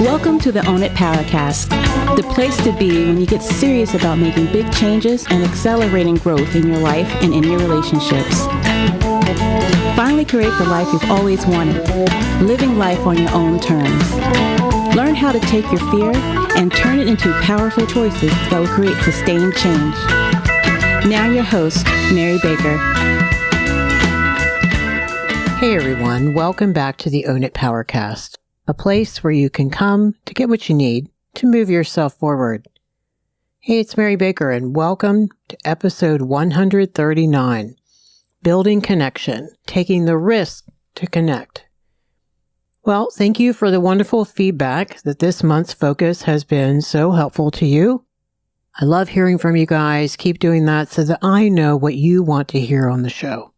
Welcome to the Own It Powercast, the place to be when you get serious about making big changes and accelerating growth in your life and in your relationships. Finally create the life you've always wanted, living life on your own terms. Learn how to take your fear and turn it into powerful choices that will create sustained change. Now your host, Mary Baker. Hey everyone, welcome back to the Own It Powercast, a place where you can come to get what you need to move yourself forward. Hey, it's Mary Baker and welcome to episode 139, Building Connection, Taking the Risk to Connect. Well, thank you for the wonderful feedback that this month's focus has been so helpful to you. I love hearing from you guys. Keep doing that so that I know what you want to hear on the show.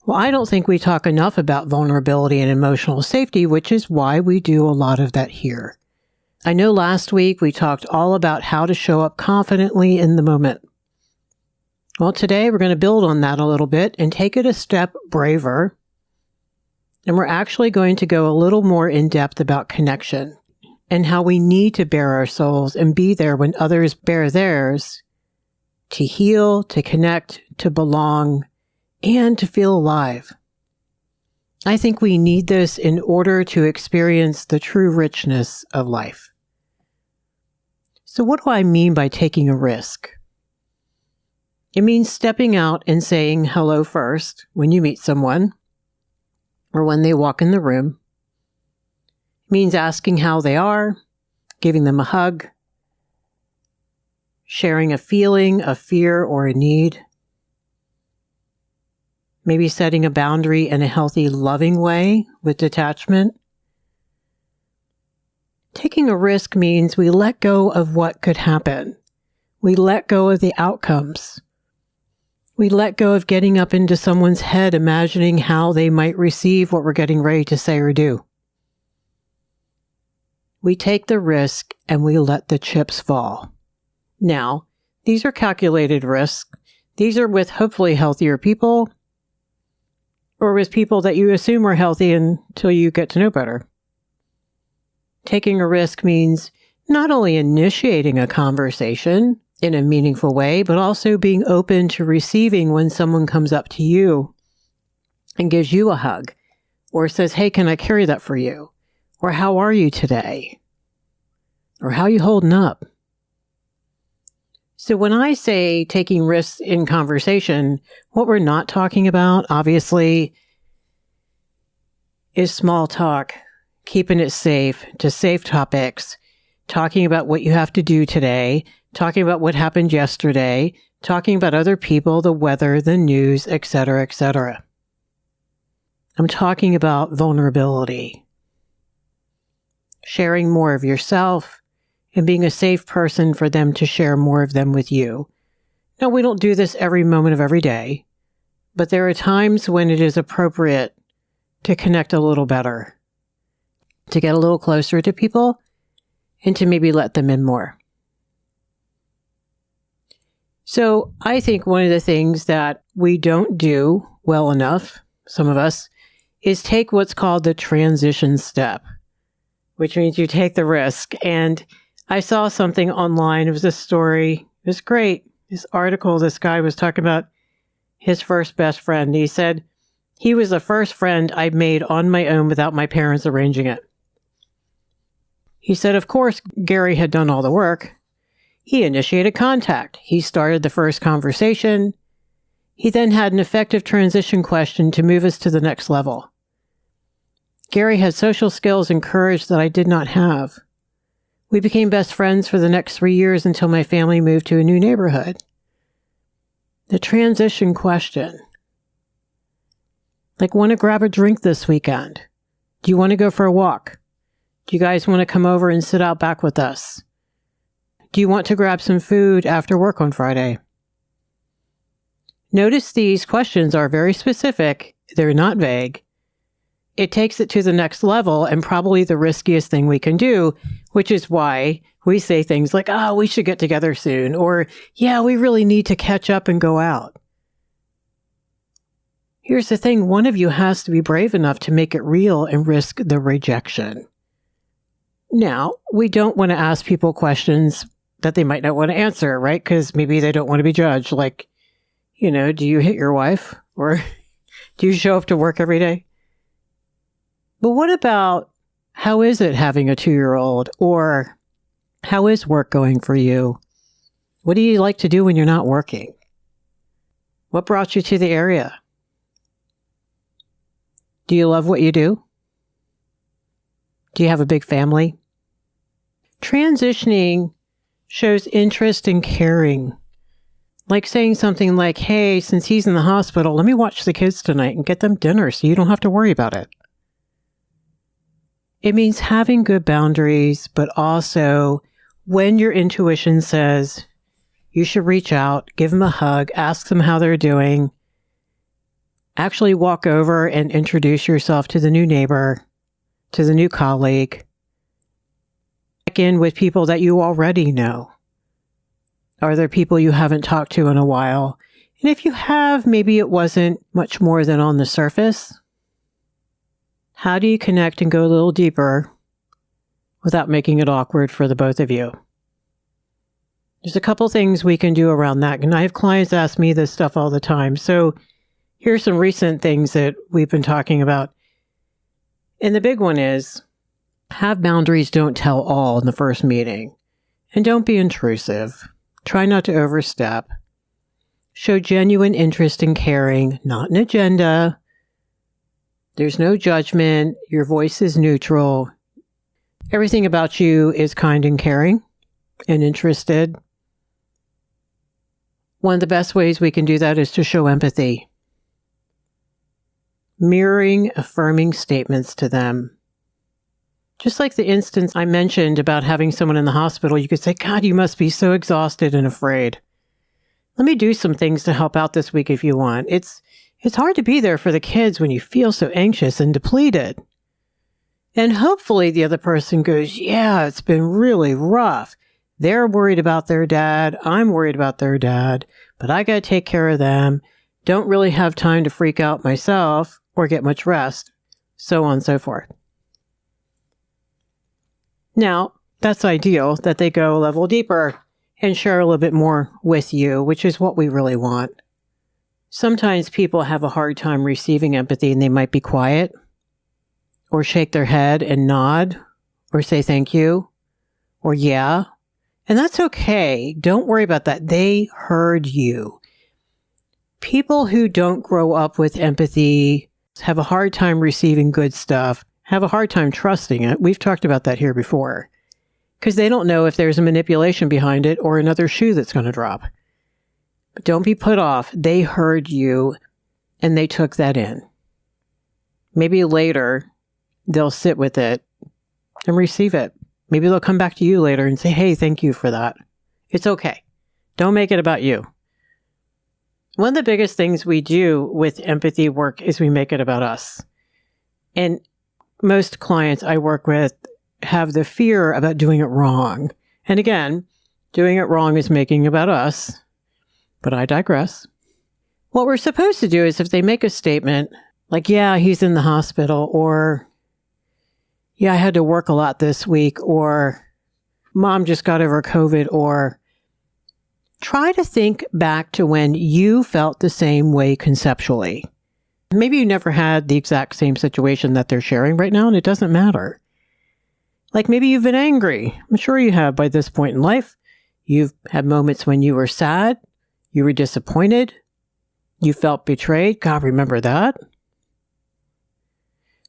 Well, I don't think we talk enough about vulnerability and emotional safety, which is why we do a lot of that here. I know last week we talked all about how to show up confidently in the moment. Well, today we're going to build on that a little bit and take it a step braver. And we're actually going to go a little more in depth about connection and how we need to bare our souls and be there when others bare theirs to heal, to connect, to belong, and to feel alive. I think we need this in order to experience the true richness of life. So what do I mean by taking a risk? It means stepping out and saying hello first when you meet someone or when they walk in the room. It means asking how they are, giving them a hug, sharing a feeling, a fear, or a need. Maybe setting a boundary in a healthy, loving way with detachment. Taking a risk means we let go of what could happen. We let go of the outcomes. We let go of getting up into someone's head, imagining how they might receive what we're getting ready to say or do. We take the risk and we let the chips fall. Now, these are calculated risks. These are with hopefully healthier people, or with people that you assume are healthy until you get to know better. Taking a risk means not only initiating a conversation in a meaningful way, but also being open to receiving when someone comes up to you and gives you a hug, or says, hey, can I carry that for you? Or how are you today? Or how are you holding up? So when I say taking risks in conversation, what we're not talking about, obviously, is small talk, keeping it safe, to safe topics, talking about what you have to do today, talking about what happened yesterday, talking about other people, the weather, the news, etc., etc. I'm talking about vulnerability, sharing more of yourself, and being a safe person for them to share more of them with you. Now, we don't do this every moment of every day, but there are times when it is appropriate to connect a little better, to get a little closer to people, and to maybe let them in more. So I think one of the things that we don't do well enough, some of us, is take what's called the transition step, which means you take the risk. And I saw something online. It was a story. It was great. This article, this guy was talking about his first best friend. He said he was the first friend I made on my own without my parents arranging it. He said, of course, Gary had done all the work. He initiated contact. He started the first conversation. He then had an effective transition question to move us to the next level. Gary had social skills and courage that I did not have. We became best friends for the next 3 years until my family moved to a new neighborhood. The transition question. Like, want to grab a drink this weekend? Do you want to go for a walk? Do you guys want to come over and sit out back with us? Do you want to grab some food after work on Friday? Notice these questions are very specific. They're not vague. It takes it to the next level and probably the riskiest thing we can do, which is why we say things like, oh, we should get together soon, or, yeah, we really need to catch up and go out. Here's the thing, one of you has to be brave enough to make it real and risk the rejection. Now, we don't want to ask people questions that they might not want to answer, right? Because maybe they don't want to be judged. Like, do you hit your wife? Or do you show up to work every day? But what about, how is it having a 2-year-old? Or how is work going for you? What do you like to do when you're not working? What brought you to the area? Do you love what you do? Do you have a big family? Transitioning shows interest and caring. Like saying something like, hey, since he's in the hospital, let me watch the kids tonight and get them dinner so you don't have to worry about it. It means having good boundaries, but also when your intuition says you should reach out, give them a hug, ask them how they're doing, actually walk over and introduce yourself to the new neighbor, to the new colleague. Check in with people that you already know. Are there people you haven't talked to in a while? And if you have, maybe it wasn't much more than on the surface. How do you connect and go a little deeper without making it awkward for the both of you? There's a couple things we can do around that. And I have clients ask me this stuff all the time. So here's some recent things that we've been talking about. And the big one is, have boundaries, don't tell all in the first meeting. And don't be intrusive. Try not to overstep. Show genuine interest and caring, not an agenda. There's no judgment. Your voice is neutral. Everything about you is kind and caring and interested. One of the best ways we can do that is to show empathy. Mirroring, affirming statements to them. Just like the instance I mentioned about having someone in the hospital, you could say, God, you must be so exhausted and afraid. Let me do some things to help out this week if you want. It's hard to be there for the kids when you feel so anxious and depleted. And hopefully the other person goes, yeah, it's been really rough. They're worried about their dad. I'm worried about their dad, but I got to take care of them. Don't really have time to freak out myself or get much rest, so on and so forth. Now, that's ideal that they go a level deeper and share a little bit more with you, which is what we really want. Sometimes people have a hard time receiving empathy and they might be quiet or shake their head and nod or say thank you or yeah. And that's okay. Don't worry about that. They heard you. People who don't grow up with empathy have a hard time receiving good stuff, have a hard time trusting it. We've talked about that here before. Because they don't know if there's a manipulation behind it or another shoe that's going to drop. But don't be put off. They heard you and they took that in. Maybe later they'll sit with it and receive it. Maybe they'll come back to you later and say, hey, thank you for that. It's okay. Don't make it about you. One of the biggest things we do with empathy work is we make it about us. And most clients I work with have the fear about doing it wrong. And again, doing it wrong is making it about us. But I digress. What we're supposed to do is if they make a statement like, yeah, he's in the hospital, or yeah, I had to work a lot this week, or mom just got over COVID, or try to think back to when you felt the same way conceptually. Maybe you never had the exact same situation that they're sharing right now, and it doesn't matter. Like maybe you've been angry. I'm sure you have by this point in life. You've had moments when you were sad, you were disappointed, you felt betrayed. God, remember that?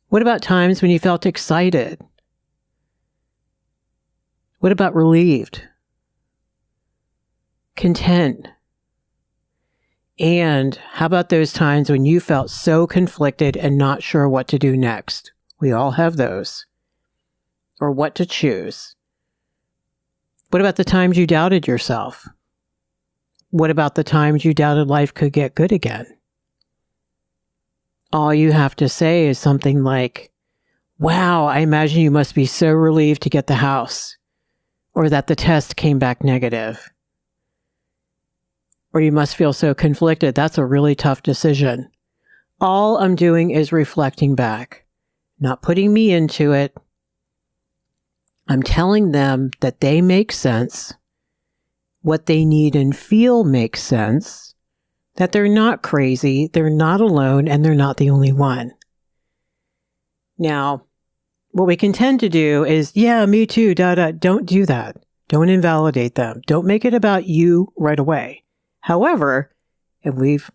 What about times when you felt excited? What about relieved? Content? And how about those times when you felt so conflicted and not sure what to do next? We all have those. Or what to choose. What about the times you doubted yourself? What about the times you doubted life could get good again? All you have to say is something like, wow, I imagine you must be so relieved to get the house, or that the test came back negative. Or you must feel so conflicted. That's a really tough decision. All I'm doing is reflecting back, not putting me into it, I'm telling them that they make sense, what they need and feel makes sense, that they're not crazy, they're not alone, and they're not the only one. Now, what we can tend to do is, yeah, me too, Don't do that. Don't invalidate them. Don't make it about you right away. However, and we've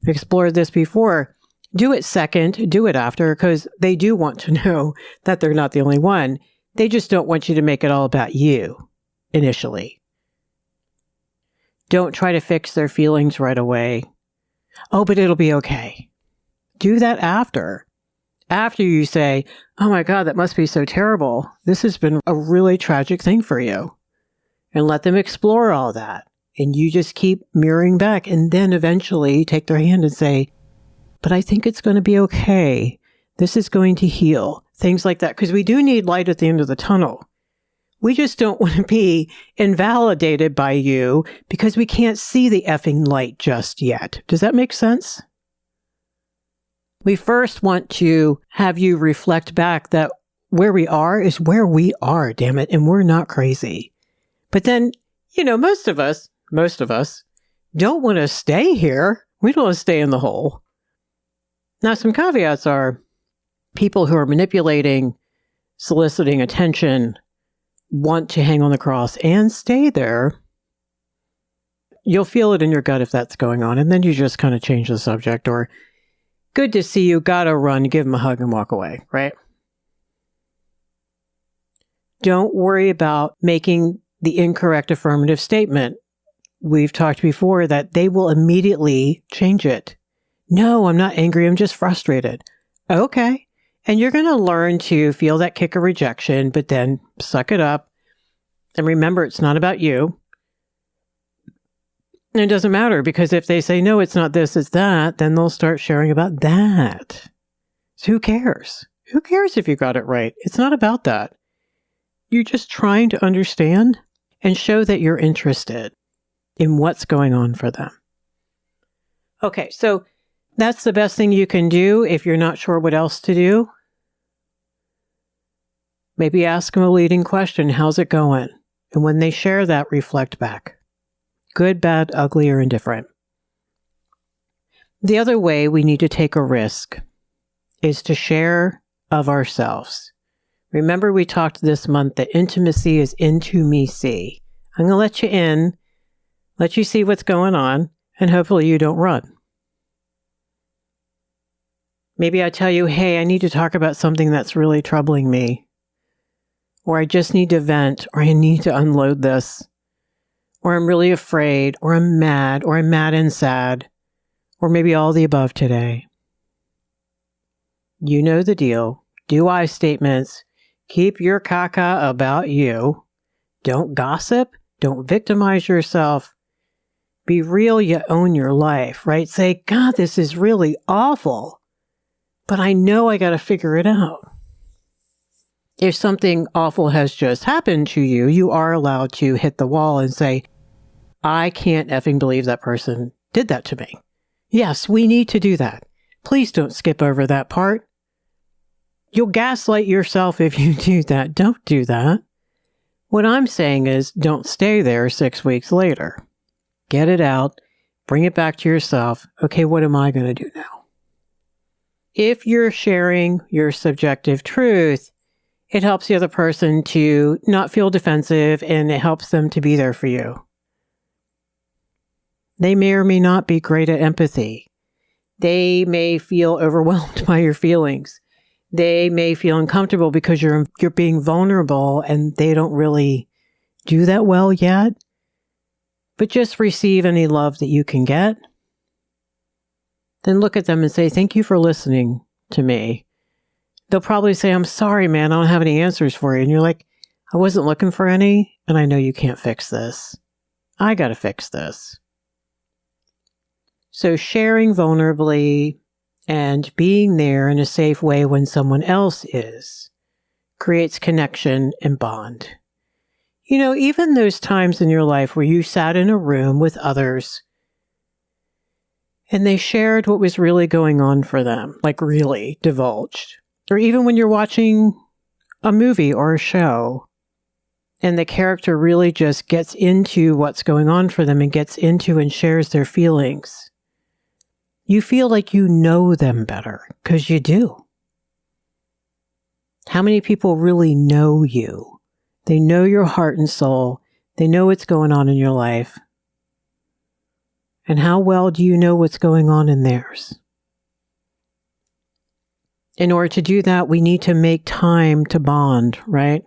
explored this before, do it second, do it after, because they do want to know that they're not the only one. They just don't want you to make it all about you initially. Don't try to fix their feelings right away. Oh, but it'll be okay. Do that after. After you say, oh my God, that must be so terrible. This has been a really tragic thing for you. And let them explore all that. And you just keep mirroring back and then eventually take their hand and say, but I think it's going to be okay. This is going to heal. Things like that. Because we do need light at the end of the tunnel. We just don't want to be invalidated by you because we can't see the effing light just yet. Does that make sense? We first want to have you reflect back that where we are is where we are, damn it, and we're not crazy. But then, most of us don't want to stay here. We don't want to stay in the hole. Now, some caveats are people who are manipulating, soliciting attention, want to hang on the cross and stay there. You'll feel it in your gut if that's going on. And then you just kind of change the subject or, good to see you, gotta run, give them a hug and walk away, right? Don't worry about making the incorrect affirmative statement. We've talked before that they will immediately change it. No, I'm not angry. I'm just frustrated. Okay. And you're going to learn to feel that kick of rejection, but then suck it up. And remember, it's not about you. And it doesn't matter because if they say, no, it's not this, it's that, then they'll start sharing about that. So who cares? Who cares if you got it right? It's not about that. You're just trying to understand and show that you're interested in what's going on for them. Okay, so that's the best thing you can do if you're not sure what else to do. Maybe ask them a leading question. How's it going? And when they share that, reflect back. Good, bad, ugly, or indifferent. The other way we need to take a risk is to share of ourselves. Remember we talked this month that intimacy is into me see. I'm going to let you in, let you see what's going on, and hopefully you don't run. Maybe I tell you, hey, I need to talk about something that's really troubling me. Or I just need to vent, or I need to unload this. Or I'm really afraid, or I'm mad and sad, or maybe all the above today. You know the deal. Do I statements. Keep your caca about you. Don't gossip. Don't victimize yourself. Be real, you own your life, right? Say, God, this is really awful, but I know I got to figure it out. If something awful has just happened to you, you are allowed to hit the wall and say, I can't effing believe that person did that to me. Yes, we need to do that. Please don't skip over that part. You'll gaslight yourself if you do that. Don't do that. What I'm saying is don't stay there 6 weeks later. Get it out. Bring it back to yourself. Okay, what am I going to do now? If you're sharing your subjective truth, it helps the other person to not feel defensive and it helps them to be there for you. They may or may not be great at empathy. They may feel overwhelmed by your feelings. They may feel uncomfortable because you're being vulnerable and they don't really do that well yet. But just receive any love that you can get. Then look at them and say, thank you for listening to me. They'll probably say, I'm sorry, man, I don't have any answers for you. And you're like, I wasn't looking for any, and I know you can't fix this. I got to fix this. So sharing vulnerably and being there in a safe way when someone else is creates connection and bond. You know, even those times in your life where you sat in a room with others and they shared what was really going on for them, like really divulged. Or even when you're watching a movie or a show and the character really just gets into what's going on for them and gets into and shares their feelings, you feel like you know them better, because you do. How many people really know you? They know your heart and soul. They know what's going on in your life. And how well do you know what's going on in theirs? In order to do that, we need to make time to bond, right?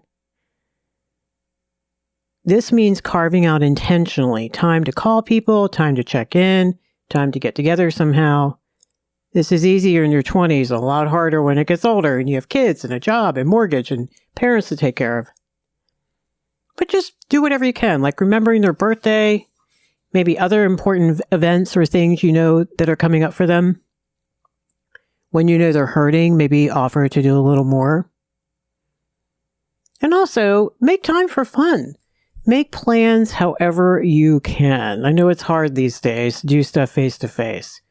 This means carving out intentionally time to call people, time to check in, time to get together somehow. This is easier in your 20s, a lot harder when it gets older and you have kids and a job and mortgage and parents to take care of. But just do whatever you can, like remembering their birthday, maybe other important events or things you know that are coming up for them. When you know they're hurting, maybe offer to do a little more. And also, make time for fun. Make plans however you can. I know it's hard these days to do stuff face to face,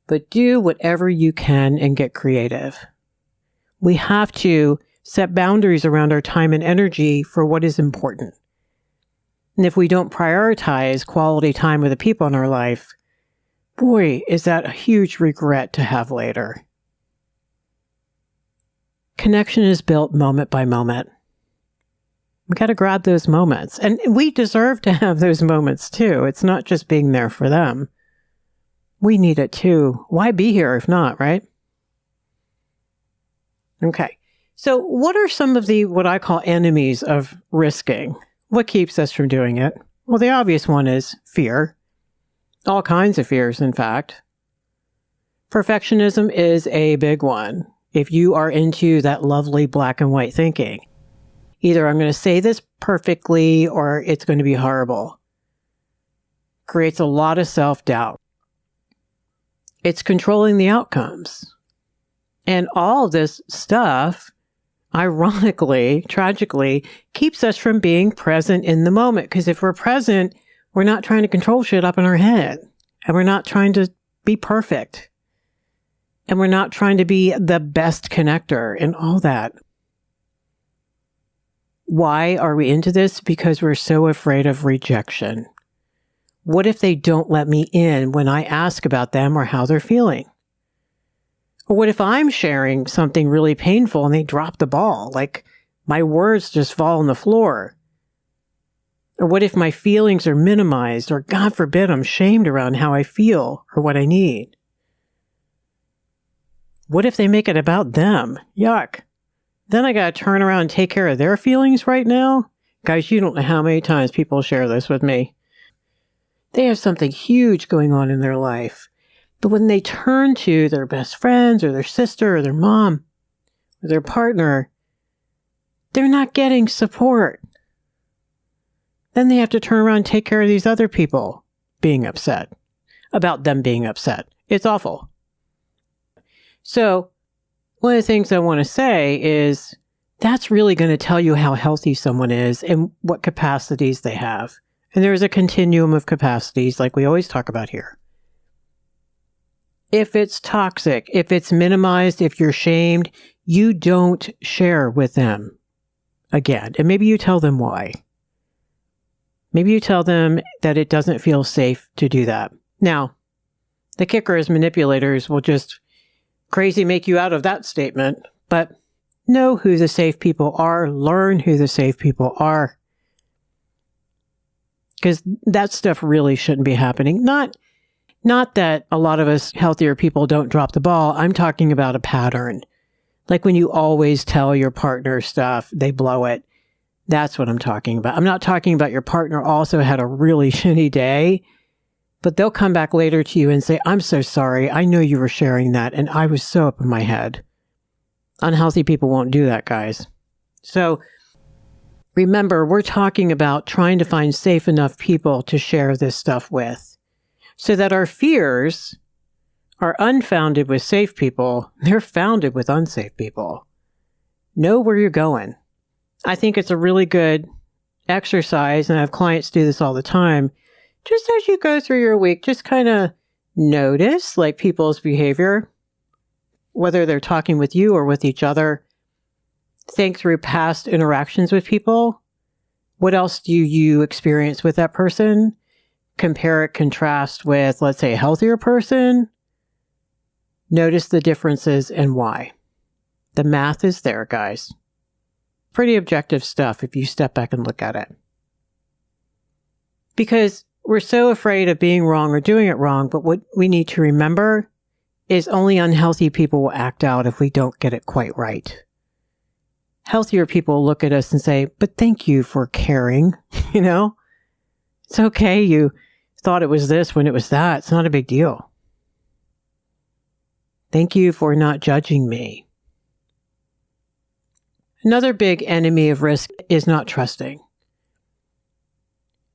but do whatever you can and get creative. We have to set boundaries around our time and energy for what is important. And if we don't prioritize quality time with the people in our life, boy, is that a huge regret to have later. Connection is built moment by moment. We got to grab those moments. And we deserve to have those moments too. It's not just being there for them. We need it too. Why be here if not, right? Okay. So what are some of the, what I call enemies of risking? What keeps us from doing it? Well, the obvious one is fear. All kinds of fears, in fact. Perfectionism is a big one. If you are into that lovely black and white thinking, either I'm going to say this perfectly or it's going to be horrible. Creates a lot of self-doubt. It's controlling the outcomes. And all of this stuff, ironically, tragically, keeps us from being present in the moment. Because if we're present, we're not trying to control shit up in our head. And we're not trying to be perfect. And we're not trying to be the best connector and all that. Why are we into this? Because we're so afraid of rejection. What if they don't let me in when I ask about them or how they're feeling? Or what if I'm sharing something really painful and they drop the ball? Like my words just fall on the floor. Or what if my feelings are minimized? Or God forbid, I'm shamed around how I feel or what I need? What if they make it about them? Yuck. Then I got to turn around and take care of their feelings right now? Guys, you don't know how many times people share this with me. They have something huge going on in their life. But when they turn to their best friends or their sister or their mom or their partner, they're not getting support. Then they have to turn around and take care of these other people being upset about them being upset. It's awful. So one of the things I want to say is that's really going to tell you how healthy someone is and what capacities they have. And there's a continuum of capacities like we always talk about here. If it's toxic, if it's minimized, if you're shamed, you don't share with them again. And maybe you tell them why. Maybe you tell them that it doesn't feel safe to do that. Now, the kicker is manipulators will just crazy make you out of that statement, but know who the safe people are, learn who the safe people are. Because that stuff really shouldn't be happening. Not that a lot of us healthier people don't drop the ball. I'm talking about a pattern. Like when you always tell your partner stuff, they blow it. That's what I'm talking about. I'm not talking about your partner also had a really shitty day, but they'll come back later to you and say, I'm so sorry. I know you were sharing that and I was so up in my head. Unhealthy people won't do that, guys. So remember, we're talking about trying to find safe enough people to share this stuff with so that our fears are unfounded with safe people. They're founded with unsafe people. Know where you're going. I think it's a really good exercise, and I have clients do this all the time. Just as you go through your week, just kind of notice like people's behavior, whether they're talking with you or with each other. Think through past interactions with people. What else do you experience with that person? Compare it, contrast with, let's say, a healthier person. Notice the differences and why. The math is there, guys. Pretty objective stuff if you step back and look at it. Because we're so afraid of being wrong or doing it wrong, but what we need to remember is only unhealthy people will act out if we don't get it quite right. Healthier people look at us and say, but thank you for caring, It's okay, you thought it was this when it was that. It's not a big deal. Thank you for not judging me. Another big enemy of risk is not trusting.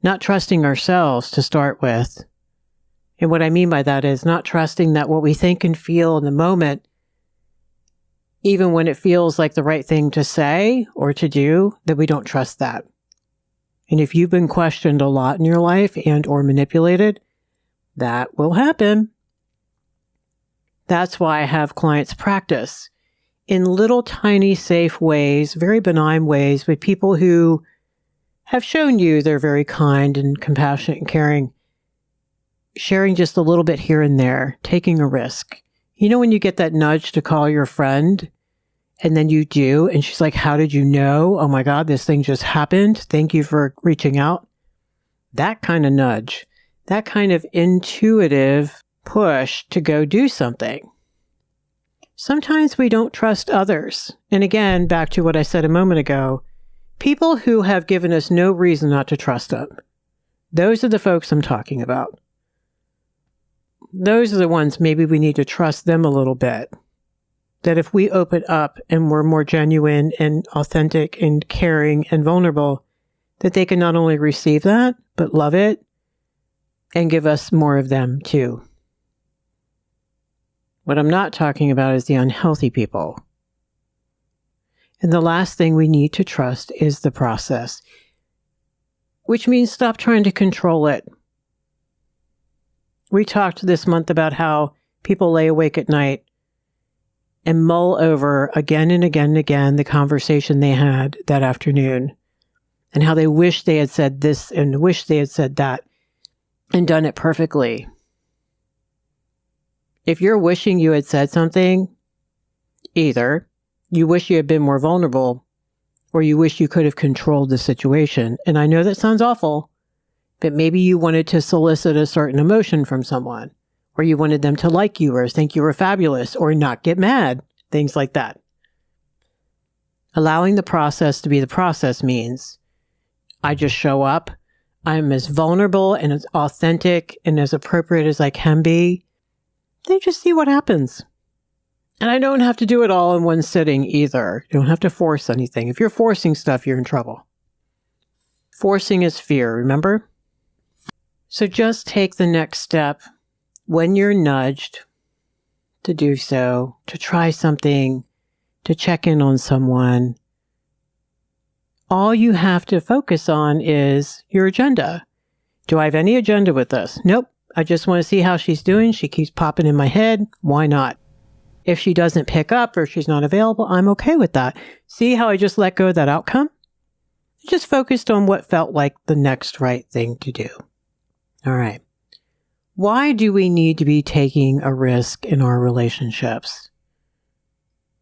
Not trusting ourselves to start with. And what I mean by that is not trusting that what we think and feel in the moment, even when it feels like the right thing to say or to do, that we don't trust that. And if you've been questioned a lot in your life and or manipulated, that will happen. That's why I have clients practice in little tiny safe ways, very benign ways with people who have shown you they're very kind and compassionate and caring, sharing just a little bit here and there, taking a risk. When you get that nudge to call your friend and then you do, and she's like, how did you know? Oh my God, this thing just happened. Thank you for reaching out. That kind of nudge, that kind of intuitive push to go do something. Sometimes we don't trust others. And again, back to what I said a moment ago, people who have given us no reason not to trust them. Those are the folks I'm talking about. Those are the ones maybe we need to trust them a little bit. That if we open up and we're more genuine and authentic and caring and vulnerable, that they can not only receive that, but love it and give us more of them too. What I'm not talking about is the unhealthy people. And the last thing we need to trust is the process, which means stop trying to control it. We talked this month about how people lay awake at night and mull over again and again and again the conversation they had that afternoon and how they wish they had said this and wish they had said that and done it perfectly. If you're wishing you had said something, either you wish you had been more vulnerable or you wish you could have controlled the situation. And I know that sounds awful, but maybe you wanted to solicit a certain emotion from someone, or you wanted them to like you or think you were fabulous or not get mad, things like that. Allowing the process to be the process means I just show up. I'm as vulnerable and as authentic and as appropriate as I can be. They just see what happens. And I don't have to do it all in one sitting either. You don't have to force anything. If you're forcing stuff, you're in trouble. Forcing is fear, remember? So just take the next step when you're nudged to do so, to try something, to check in on someone. All you have to focus on is your agenda. Do I have any agenda with this? Nope. I just want to see how she's doing. She keeps popping in my head. Why not? If she doesn't pick up or she's not available, I'm okay with that. See how I just let go of that outcome? I just focused on what felt like the next right thing to do. All right. Why do we need to be taking a risk in our relationships?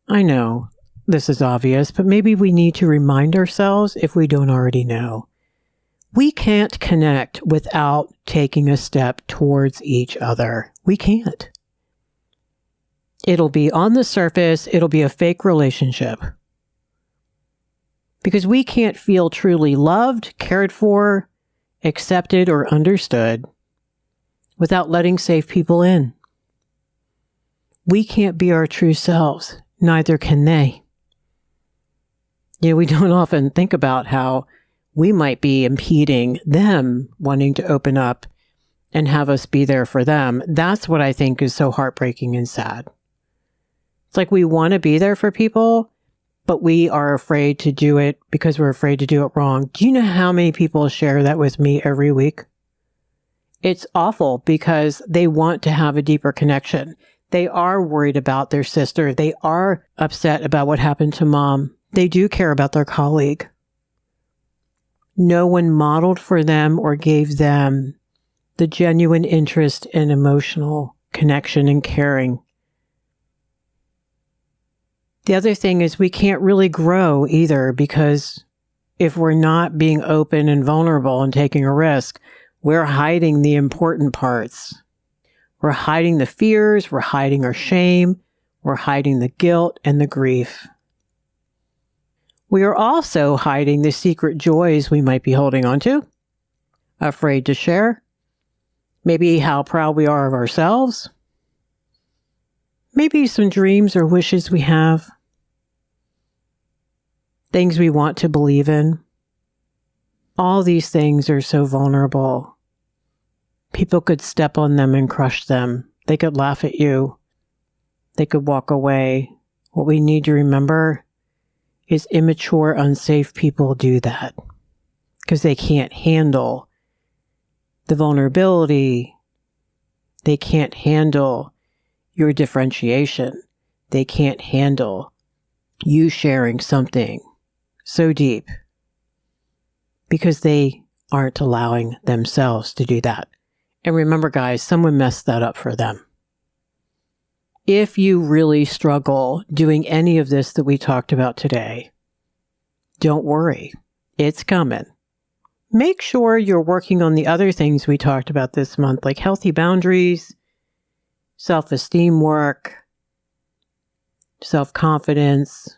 I know this is obvious, but maybe we need to remind ourselves if we don't already know. We can't connect without taking a step towards each other. We can't. It'll be on the surface. It'll be a fake relationship. Because we can't feel truly loved, cared for, accepted, or understood without letting safe people in. We can't be our true selves. Neither can they. We don't often think about how we might be impeding them wanting to open up and have us be there for them. That's what I think is so heartbreaking and sad. It's like we want to be there for people, but we are afraid to do it because we're afraid to do it wrong. Do you know how many people share that with me every week? It's awful because they want to have a deeper connection. They are worried about their sister. They are upset about what happened to mom. They do care about their colleague. no one modeled for them or gave them the genuine interest and emotional connection and caring. The other thing is we can't really grow either, because if we're not being open and vulnerable and taking a risk, we're hiding the important parts. We're hiding the fears, we're hiding our shame, we're hiding the guilt and the grief. We are also hiding the secret joys we might be holding on to, afraid to share, maybe how proud we are of ourselves, maybe some dreams or wishes we have, things we want to believe in. All these things are so vulnerable. People could step on them and crush them. They could laugh at you. They could walk away. What we need to remember is immature, unsafe people do that because they can't handle the vulnerability. They can't handle your differentiation. They can't handle you sharing something so deep because they aren't allowing themselves to do that. And remember, guys, someone messed that up for them. If you really struggle doing any of this that we talked about today, don't worry. It's coming. Make sure you're working on the other things we talked about this month, like healthy boundaries, self-esteem work, self-confidence.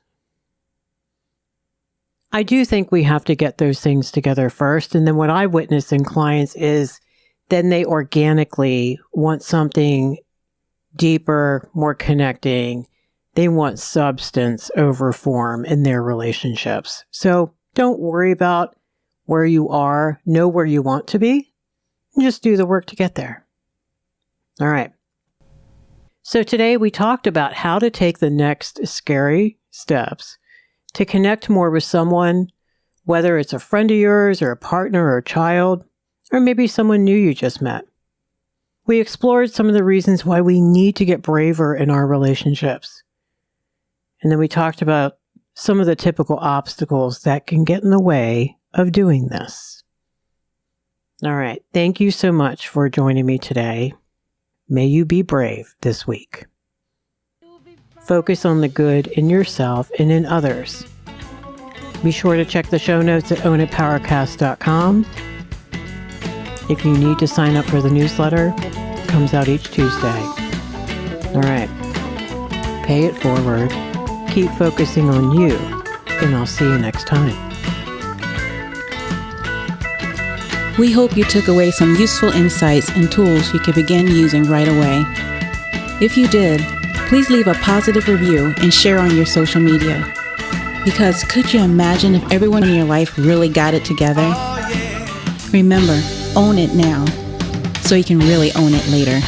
I do think we have to get those things together first. And then what I witness in clients is then they organically want something deeper, more connecting. They want substance over form in their relationships. So don't worry about where you are. Know where you want to be. Just do the work to get there. All right. So today we talked about how to take the next scary steps to connect more with someone, whether it's a friend of yours or a partner or a child, or maybe someone new you just met. We explored some of the reasons why we need to get braver in our relationships. And then we talked about some of the typical obstacles that can get in the way of doing this. All right. Thank you so much for joining me today. May you be brave this week. Focus on the good in yourself and in others. Be sure to check the show notes at ownitpowercast.com. If you need to sign up for the newsletter, it comes out each Tuesday. All right. Pay it forward. Keep focusing on you, and I'll see you next time. We hope you took away some useful insights and tools you can begin using right away. If you did, please leave a positive review and share on your social media. Because could you imagine if everyone in your life really got it together? Remember, own it now, so you can really own it later.